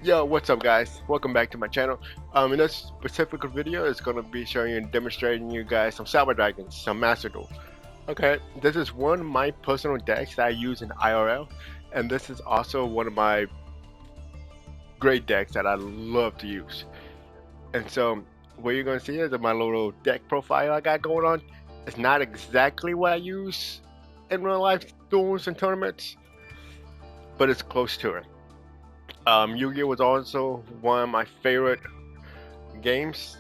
Yo, what's up guys? Welcome back to my channel. In this specific video, it's gonna be showing you and demonstrating you guys some Cyber Dragons, some Master Duel. Okay, this is one of my personal decks that I use in IRL, and this is also one of my great decks that I love to use. And so, what you're gonna see is my little deck profile I got going on. It's not exactly what I use in real life duels and tournaments, but it's close to it. Yu-Gi-Oh was also one of my favorite games.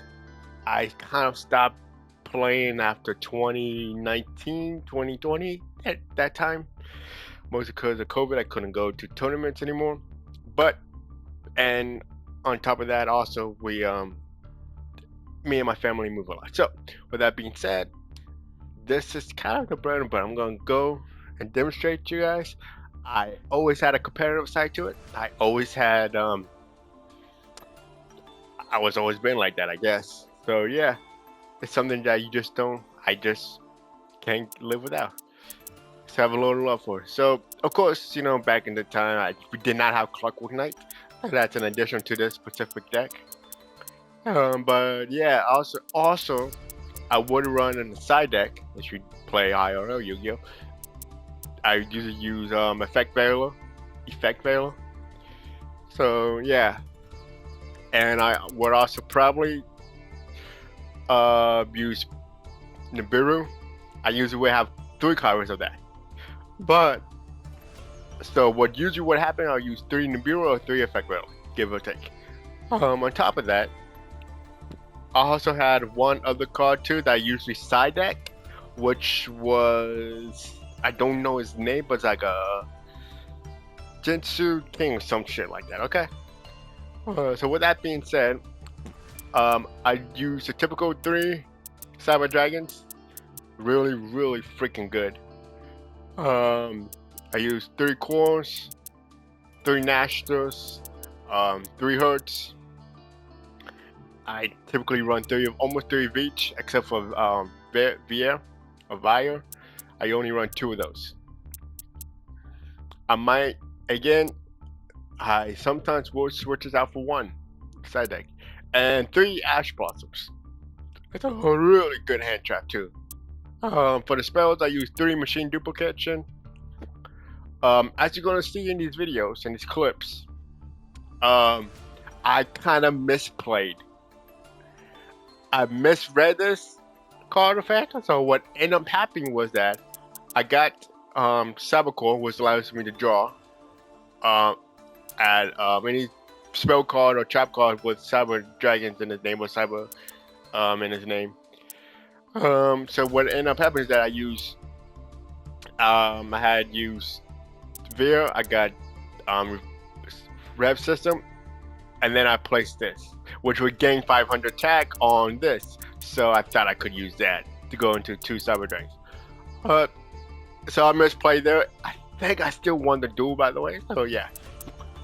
I kind of stopped playing after 2019, 2020 at that time, mostly because of COVID. I couldn't go to tournaments anymore. But and on top of that, also me and my family move a lot. So with that being said, this is kind of the bread and butter. I'm gonna go and demonstrate to you guys. I always had a competitive side to it. I was always been like that, I guess. So yeah, it's something that I just can't live without. Just have a little love for it. So of course, back in the time, we did not have Clockwork Knight. That's an addition to this specific deck. But yeah, also I would run in the side deck if you play IRL Yu-Gi-Oh. I usually use Effect Veiler. So yeah, and I would also probably use Nibiru. I usually would have 3 copies of that. But so what happen? I'll use 3 Nibiru or 3 Effect Veiler, give or take. On top of that, I also had one other card too that I usually side deck, which was I don't know his name, but it's like a Jinsu King or some shit like that. Okay. So with that being said, I use the typical 3 Cyber Dragons. Really, really freaking good. I use 3 cores, 3 Nashsters, 3 Hertz. I typically run almost 3 of each, except for Vier or Vire. I only run 2 of those. I might again. I sometimes will switch it out for 1 side deck, and 3 Ash Blossoms. It's a really good hand trap too. For the spells, I use 3 Machine Duplication. As you're gonna see in these videos and these clips, I kind of misplayed. I misread this card effect. So what ended up happening was that I got Sabacore, which allows me to draw add any spell card or trap card with Cyber Dragons in his name or Cyber in his name. So what ended up happening is that I had used Veer, I got Rev System, and then I placed this, which would gain 500 attack on this. So I thought I could use that to go into 2 Cyber Dragons. So I misplayed there. I think I still won the duel, by the way. So yeah.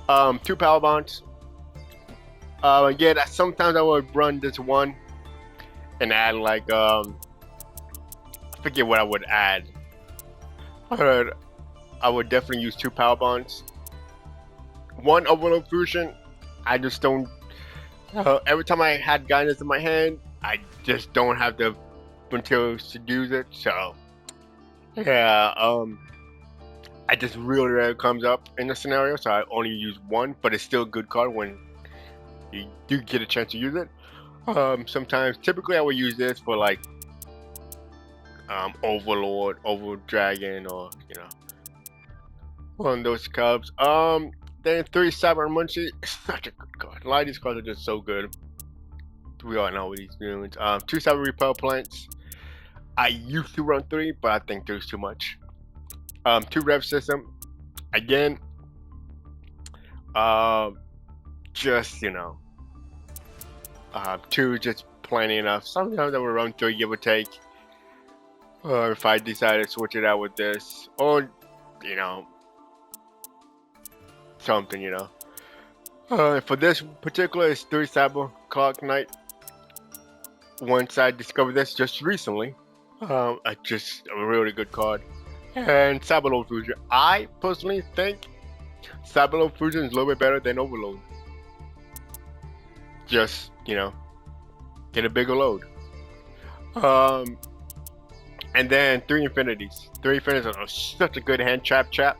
2 Power Bonds. Again, sometimes I would run this one and add like I forget what I would add. I would definitely use 2 Power Bonds. 1 Overload Fusion. I just don't. Every time I had Guidance in my hand, I just don't have the materials to use it. So yeah, I just really rarely comes up in the scenario, so I only use 1, but it's still a good card when you do get a chance to use it. Sometimes, typically, I would use this for like Overlord, Over Dragon, or one of those cubs. Then 3 Cyber Munchie, such a good card. A lot of these cards are just so good. We all know what these doing. 2 Cyber Repel Plants. I used to run 3, but I think 3 is too much. 2 Rev System. Again, just 2 just plenty enough. Sometimes I would run 3, give or take. Or if I decide to switch it out with this, or something. For this particular, it's 3 Cyber Clock Knight. Once I discovered this just recently, just a really good card. And Cyberload Fusion. I personally think Cyberload Fusion is a little bit better than Overload. just, get a bigger load. Um, and then three infinities. Three infinities are such a good hand trap.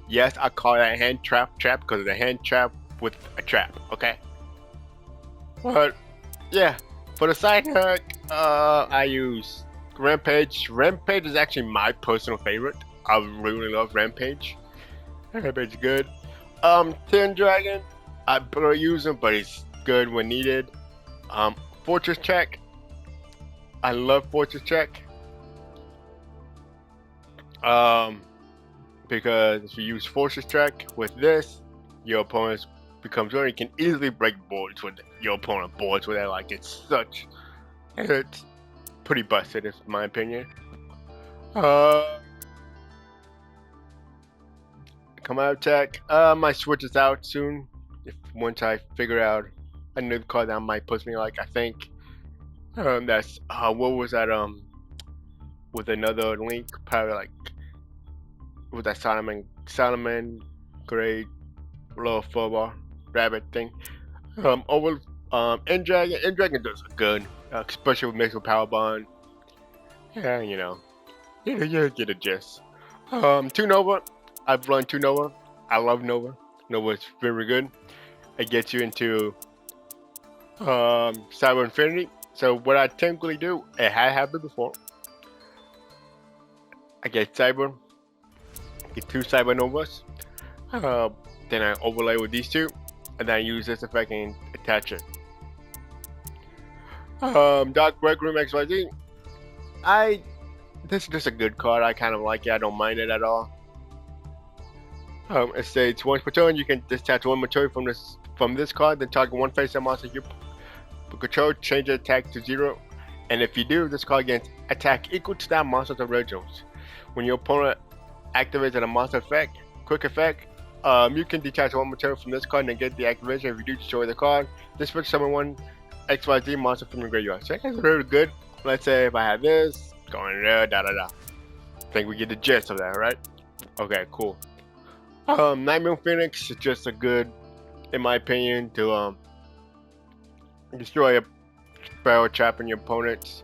Yes, I call that hand trap because it's a hand trap with a trap. Okay. But yeah, for the side hook, I use Rampage. Rampage is actually my personal favorite. I really love Rampage. Rampage is good. Tin Dragon, I barely use him, but he's good when needed. Fortress Check, I love Fortress Check. Because if you use Fortress Check with this, your opponent becomes one. You can easily break boards with it. Your opponent boards with it. Like it's pretty busted, in my opinion. Come out attack. My switch is out soon. Once I figure out a new card that might push me, like I think that's what was that with another link, probably like with that Solomon Great little football rabbit thing. End Dragon does good, especially with mixed with Power Bond. Yeah, you get a gist. 2 Nova, I've run 2 Nova. I love Nova. Nova is very good. It gets you into Cyber Infinity. So what I typically do, it had happened before. I get Cyber, get 2 Cyber Novas. Then I overlay with these 2, and then I use this effect and attach it. Dark Red Room XYZ. This is just a good card. I kind of like it. I don't mind it at all. It states once per turn you can detach 1 material from this card, then target 1 face-up monster you control, change the attack to 0, and if you do, this card gains attack equal to that monster's originals. When your opponent activates a monster effect, quick effect, you can detach 1 material from this card and get the activation. If you do destroy the card, this switch summon 1 XYZ monster from your graveyard. So that's really good. Let's say if I have this, going there, I think we get the gist of that, right? Okay, cool. Nightmare Phoenix is just a good, in my opinion, to destroy a spell trapping your opponents.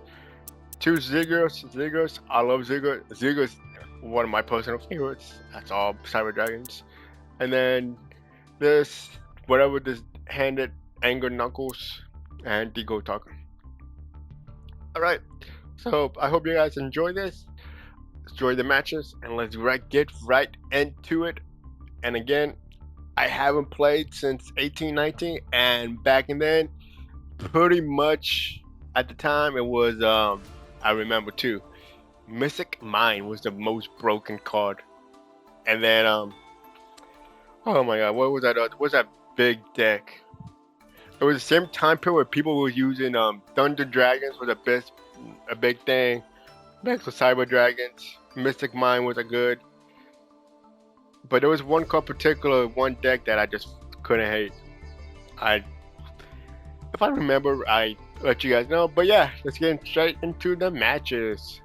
2 Zigguras, I love Zigguras. Zigguras, one of my personal favorites. That's all Cyber Dragons. And then this, whatever this handed Anger Knuckles and Deagle Talker. Alright, so I hope you guys enjoy this. Enjoy the matches, and let's get right into it. And again, I haven't played since 1819, and back in then, pretty much at the time it was I remember too, Mystic Mine was the most broken card. And then oh my god, what was that? What's that big deck? It was the same time period where people were using Thunder Dragons was a big thing. Next was Cyber Dragons. Mystic Mine was a good. But there was one deck that I just couldn't hate. If I remember, I let you guys know. But yeah, let's get straight into the matches.